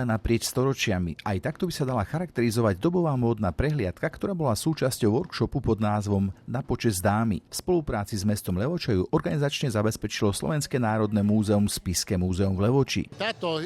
móda naprieč storočiami. Aj takto by sa dala charakterizovať dobová módna prehliadka, ktorá bola súčasťou workshopu pod názvom Na počesť dámy. V spolupráci s mestom Levoča ju organizačne zabezpečilo Slovenské národné múzeum Spišské múzeum v Levoči. Táto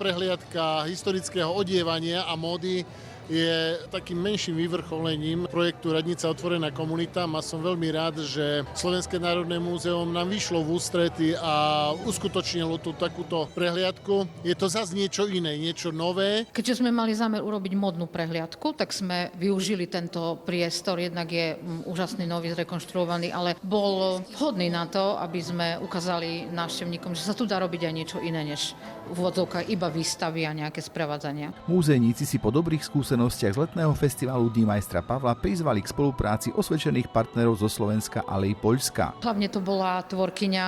prehliadka historického odievania a módy je takým menším vyvrcholením projektu Radnica otvorená komunita a som veľmi rád, že Slovenské národné múzeum nám vyšlo v ústrety a uskutočnilo tú takúto prehliadku. Je to zase niečo iné, niečo nové. Keďže sme mali zámer urobiť modnú prehliadku, tak sme využili tento priestor. Jednak je úžasný, nový, zrekonštruovaný, ale bol vhodný na to, aby sme ukázali návštevníkom, že sa tu dá robiť aj niečo iné, než v úvodzovkách iba výstavy a nejaké sprevádzania. Múzejníci si po dobrých skúsenostiach z letného festivalu Dní majstra Pavla prizvali k spolupráci osvedčených partnerov zo Slovenska, ale i Poľska. Hlavne to bola tvorkyňa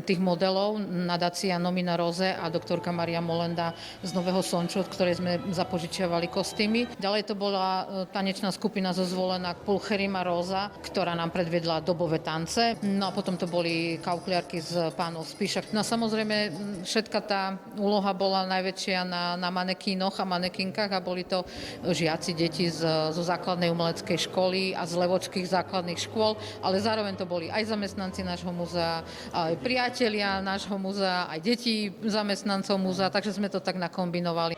tých modelov, nadácia Nomina Rose a doktorka Maria Molenda z Nového Sonču, od ktorej sme zapožičiavali kostýmy. Ďalej to bola tanečná skupina zo Zvolená Pulcherima Rosa, ktorá nám predvedla dobové tance. No a potom to boli kaukliarky z pánov Spiša. No a samozrejme všetka tá úloha bola najväčšia na manekínoch a manekinkách a boli to žiaci, deti zo základnej umeleckej školy a z levočských základných škôl, ale zároveň to boli aj zamestnanci nášho múzea, aj priatelia nášho múzea, aj deti zamestnancov múzea, takže sme to tak nakombinovali.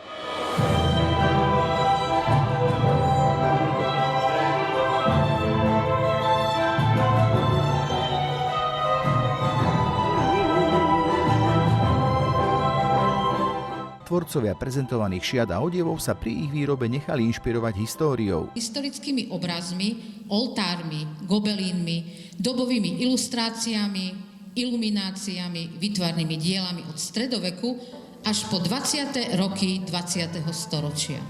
Tvorcovia prezentovaných šiat a odevov sa pri ich výrobe nechali inšpirovať históriou. Historickými obrazmi, oltármi, gobelínmi, dobovými ilustráciami, ilumináciami, výtvarnými dielami od stredoveku až po 20. roky 20. storočia.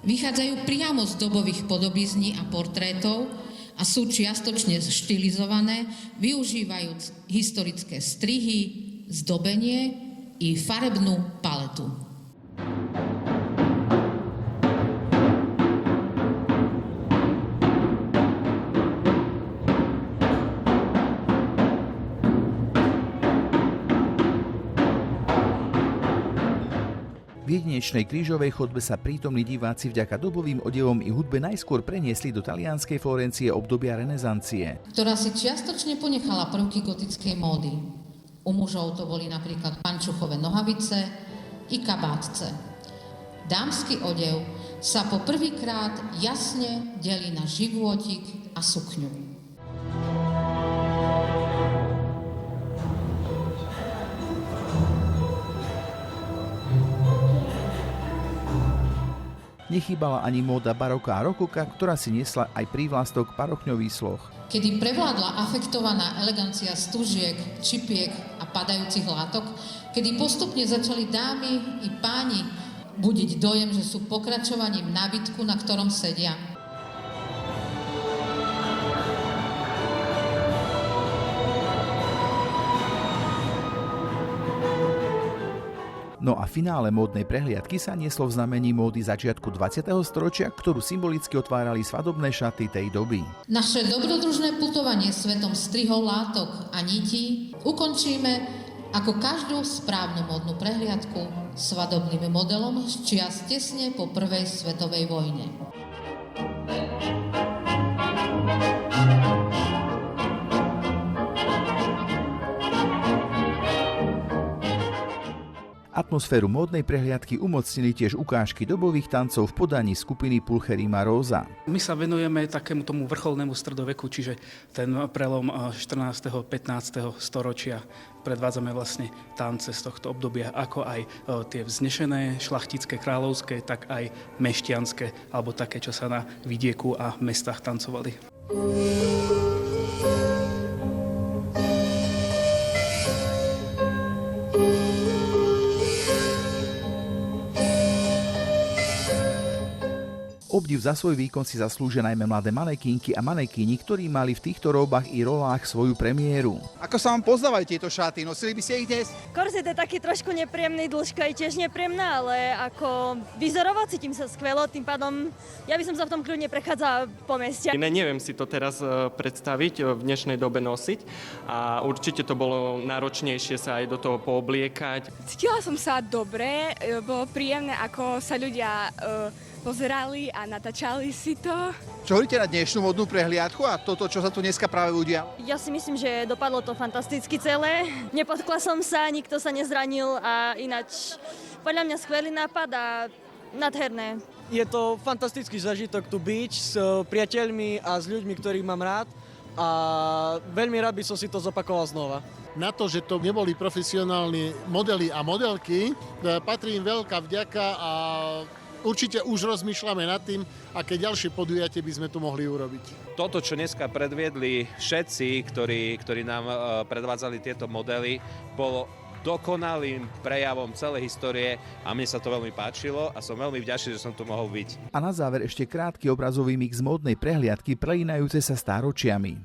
Vychádzajú priamo z dobových podobizní a portrétov a sú čiastočne štilizované, využívajúc historické strihy, zdobenie i farebnú paletu. V jedinečnej krížovej chodbe sa prítomní diváci vďaka dobovým odevom i hudbe najskôr preniesli do talianskej Florencie obdobia renesancie, ktorá si čiastočne ponechala prvky gotickej módy. U mužov to boli napríklad pančuchové nohavice i kabátce. Dámsky odev sa po prvýkrát jasne delí na živôtik a sukňu. Nechýbala ani móda baroka a rokoka, ktorá si niesla aj prívlastok parochňový sloh. Kedy prevládla afektovaná elegancia stužiek, čipiek a padajúcich látok, kedy postupne začali dámy i páni budiť dojem, že sú pokračovaním nábytku, na ktorom sedia. No a finále módnej prehliadky sa nieslo v znamení módy začiatku 20. storočia, ktorú symbolicky otvárali svadobné šaty tej doby. Naše dobrodružné putovanie svetom strihov, látok a nití ukončíme ako každú správnu módnu prehliadku svadobným modelom z čias tesne po prvej svetovej vojne. Atmosféru módnej prehliadky umocnili tiež ukážky dobových tancov v podaní skupiny Pulcherima Rosa. My sa venujeme takému tomu vrcholnému stredoveku, čiže ten prelom 14. 15. storočia. Predvádzame vlastne tance z tohto obdobia, ako aj tie vznešené šlachtické, kráľovské, tak aj mešťanské, alebo také, čo sa na vidieku a mestách tancovali. Obdiv za svoj výkon si zaslúžia najmä mladé manekínky a manekíni, ktorí mali v týchto róbach i rolách svoju premiéru. Ako sa vám pozdávajú tieto šaty? Nosili by ste ich dnes? Korzet je taký trošku nepríjemný, dĺžka je tiež nepríjemná, ale ako vyzorovo cítim sa skvelo, tým pádom ja by som sa v tom kľudne prechádzala po meste. Neviem si to teraz predstaviť, v dnešnej dobe nosiť a určite to bolo náročnejšie sa aj do toho poobliekať. Cítila som sa dobre, bolo príjemné, ako sa ľudia pozerali a natáčali si to. Čo hovoríte na dnešnú modnú prehliadku a toto, čo sa tu dneska práve udialo? Ja si myslím, že dopadlo to fantasticky celé. Nepotkla som sa, nikto sa nezranil a ináč podľa mňa skvelý nápad a nádherné. Je to fantastický zažitok tu byť s priateľmi a s ľuďmi, ktorých mám rád a veľmi rád by som si to zopakoval znova. Na to, že to neboli profesionálni modely a modelky, patrí im veľká vďaka a určite už rozmýšľame nad tým, aké ďalšie podujatie by sme tu mohli urobiť. Toto, čo dneska predviedli všetci, ktorí nám predvádzali tieto modely, bolo dokonalým prejavom celej histórie a mne sa to veľmi páčilo a som veľmi vďačný, že som tu mohol byť. A na záver ešte krátky obrazový mix módnej prehliadky prelínajúce sa stáročiami.